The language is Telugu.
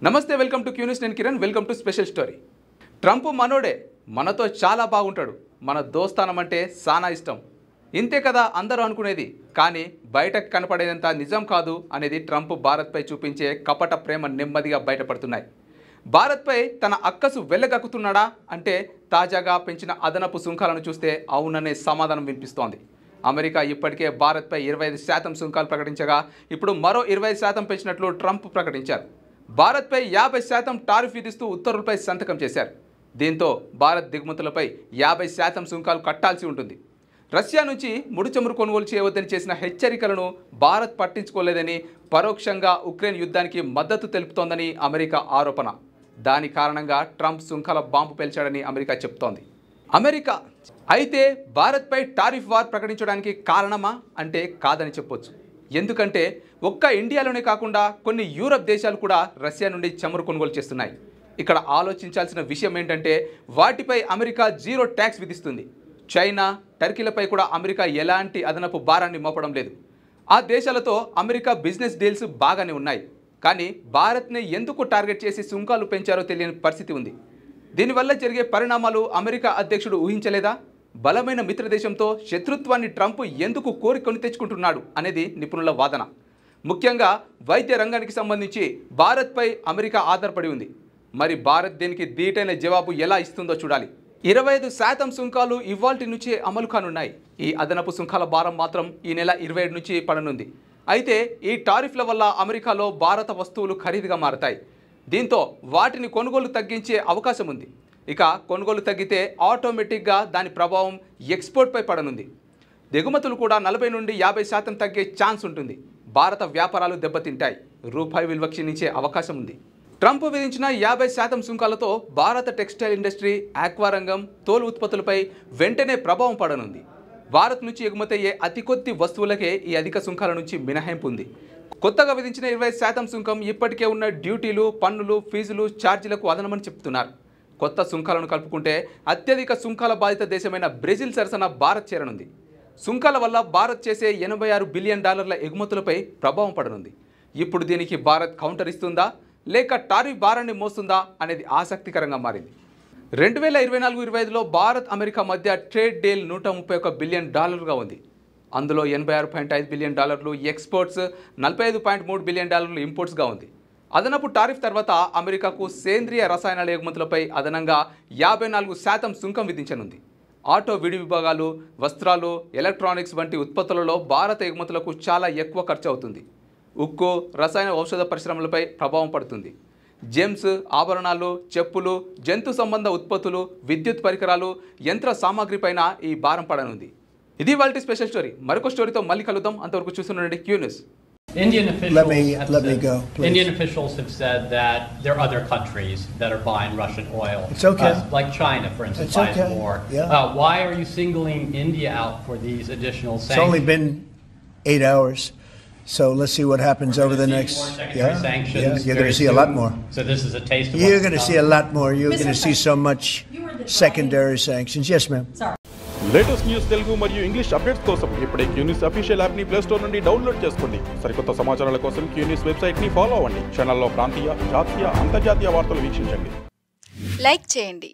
నమస్తే వెల్కమ్ టు క్యూన్యూస్ నేను Kiran welcome to special story Trump మనోడే మనతో చాలా బాగుంటాడు మన దోస్తానం అంటే సానా ఇష్టం ఇంతే కదా అందరూ అనుకునేది కానీ బయటకు కనపడేదంత నిజం కాదు అనేది ట్రంప్ భారత్పై చూపించే కపట ప్రేమ నెమ్మదిగా బయటపడుతున్నాయి భారత్పై తన అక్కసు వెళ్ళగక్కుతున్నాడా అంటే తాజాగా పెంచిన అదనపు సుంకాలను చూస్తే అవుననే సమాధానం వినిపిస్తోంది అమెరికా ఇప్పటికే భారత్పై 25% సుంకాలు ప్రకటించగా ఇప్పుడు మరో 20% పెంచినట్లు ట్రంప్ ప్రకటించారు భారత్పై 50% టారిఫ్ విధిస్తూ ఉత్తర్వులపై సంతకం చేశారు దీంతో భారత్ దిగుమతులపై 50% సుంకాలు కట్టాల్సి ఉంటుంది రష్యా నుంచి ముడి చమురు కొనుగోలు చేయవద్దని చేసిన హెచ్చరికలను భారత్ పట్టించుకోలేదని పరోక్షంగా ఉక్రెయిన్ యుద్ధానికి మద్దతు తెలుపుతోందని అమెరికా ఆరోపణ దాని కారణంగా ట్రంప్ సుంకాల బాంబు పేల్చాడని అమెరికా చెప్తోంది అమెరికా అయితే భారత్పై టారిఫ్ వార్ ప్రకటించడానికి కారణమా అంటే కాదని చెప్పొచ్చు ఎందుకంటే ఒక్క ఇండియాలోనే కాకుండా కొన్ని యూరప్ దేశాలు కూడా రష్యా నుండి చమురు కొనుగోలు చేస్తున్నాయి ఇక్కడ ఆలోచించాల్సిన విషయం ఏంటంటే వాటిపై అమెరికా జీరో ట్యాక్స్ విధిస్తుంది చైనా టర్కీలపై కూడా అమెరికా ఎలాంటి అదనపు భారాన్ని మోపడం లేదు ఆ దేశాలతో అమెరికా బిజినెస్ డీల్స్ బాగానే ఉన్నాయి కానీ భారత్ని ఎందుకు టార్గెట్ చేసి సుంకాలు పెంచారో తెలియని పరిస్థితి ఉంది దీనివల్ల జరిగే పరిణామాలు అమెరికా అధ్యక్షుడు ఊహించలేదా బలమైన మిత్రదేశంతో శత్రుత్వాన్ని ట్రంప్ ఎందుకు కోరికొని తెచ్చుకుంటున్నాడు అనేది నిపుణుల వాదన ముఖ్యంగా వైద్య రంగానికి సంబంధించి భారత్పై అమెరికా ఆధారపడి ఉంది మరి భారత్ దీనికి దీటైన జవాబు ఎలా ఇస్తుందో చూడాలి 25% సుంకాలు ఇవాల్టి నుంచే అమలు కానున్నాయి ఈ అదనపు సుంకాల భారం మాత్రం ఈ నెల 27 నుంచి పడనుంది అయితే ఈ టారిఫ్ల వల్ల అమెరికాలో భారత వస్తువులు ఖరీదుగా మారతాయి దీంతో వాటిని కొనుగోలు తగ్గించే అవకాశం ఉంది ఇక కొనుగోలు తగ్గితే ఆటోమేటిక్గా దాని ప్రభావం ఎక్స్పోర్ట్పై పడనుంది దిగుమతులు కూడా 40 నుండి 50% తగ్గే ఛాన్స్ ఉంటుంది భారత వ్యాపారాలు దెబ్బతింటాయి రూపాయి విలువ క్షీణించే అవకాశం ఉంది ట్రంప్ విధించిన 50% సుంకాలతో భారత టెక్స్టైల్ ఇండస్ట్రీ ఆక్వా రంగం తోలు ఉత్పత్తులపై వెంటనే ప్రభావం పడనుంది భారత్ నుంచి ఎగుమతయ్యే అతి కొద్ది వస్తువులకే ఈ అధిక సుంకాల నుంచి మినహాయింపు ఉంది కొత్తగా విధించిన 20% సుంకం ఇప్పటికే ఉన్న డ్యూటీలు పన్నులు ఫీజులు ఛార్జీలకు అదనమని చెప్తున్నారు కొత్త సుంకాలను కలుపుకుంటే అత్యధిక సుంకాల బాధిత దేశమైన బ్రెజిల్ సరసన భారత్ చేరనుంది సుంకాల వల్ల భారత్ చేసే $86 బిలియన్ ఎగుమతులపై ప్రభావం పడనుంది ఇప్పుడు దీనికి భారత్ కౌంటర్ ఇస్తుందా లేక టారిఫ్ భారాన్ని మోస్తుందా అనేది ఆసక్తికరంగా మారింది 2024-25లో భారత్ అమెరికా మధ్య ట్రేడ్ డీల్ $131 బిలియన్ ఉంది అందులో $86.5 బిలియన్ ఎక్స్పోర్ట్స్ 45.3 బిలియన్ ఇంపోర్ట్స్గా ఉంది అదనపు టారిఫ్ తర్వాత అమెరికాకు సేంద్రియ రసాయనాల ఎగుమతులపై అదనంగా 54% సుంకం విధించనుంది ఆటో విడి విభాగాలు వస్త్రాలు ఎలక్ట్రానిక్స్ వంటి ఉత్పత్తులలో భారత ఎగుమతులకు చాలా ఎక్కువ ఖర్చు అవుతుంది ఉక్కు రసాయన ఔషధ పరిశ్రమలపై ప్రభావం పడుతుంది జెమ్స్ ఆభరణాలు చెప్పులు జంతు సంబంధ ఉత్పత్తులు విద్యుత్ పరికరాలు యంత్ర సామాగ్రిపైన ఈ భారం పడనుంది ఇది వాళ్ళ స్పెషల్ స్టోరీ మరొక స్టోరీతో మళ్ళీ కలుద్దాం అంతవరకు చూస్తుండండి Q News Indian officials have said that there are other countries that are buying Russian oil. It's okay. Like China, for instance, it's buys okay. more. Yeah. Why are you singling India out for these additional sanctions? It's only been 8 hours, so let's see what happens over the next. Sanctions you're going to see a lot more. So this is a taste of You're going to see a lot more. You're going to see so much secondary sanctions. Yes, ma'am. Sorry. Latest news Telugu మరియు ఇంగ్లీష్ అప్డేట్స్ కోసం ఇప్పుడే క్యూన్యూస్ అఫీషియల్ యాప్ ని ప్లే స్టోర్ నుండి డౌన్లోడ్ చేసుకోండి సరికొత్త సమాచారాల కోసం క్యూన్యూస్ వెబ్సైట్ ని ఫాలో అవ్వండి ఛానల్లో ప్రాంతీయ జాతీయ అంతర్జాతీయ వార్తలు వీక్షించండి లైక్ చేయండి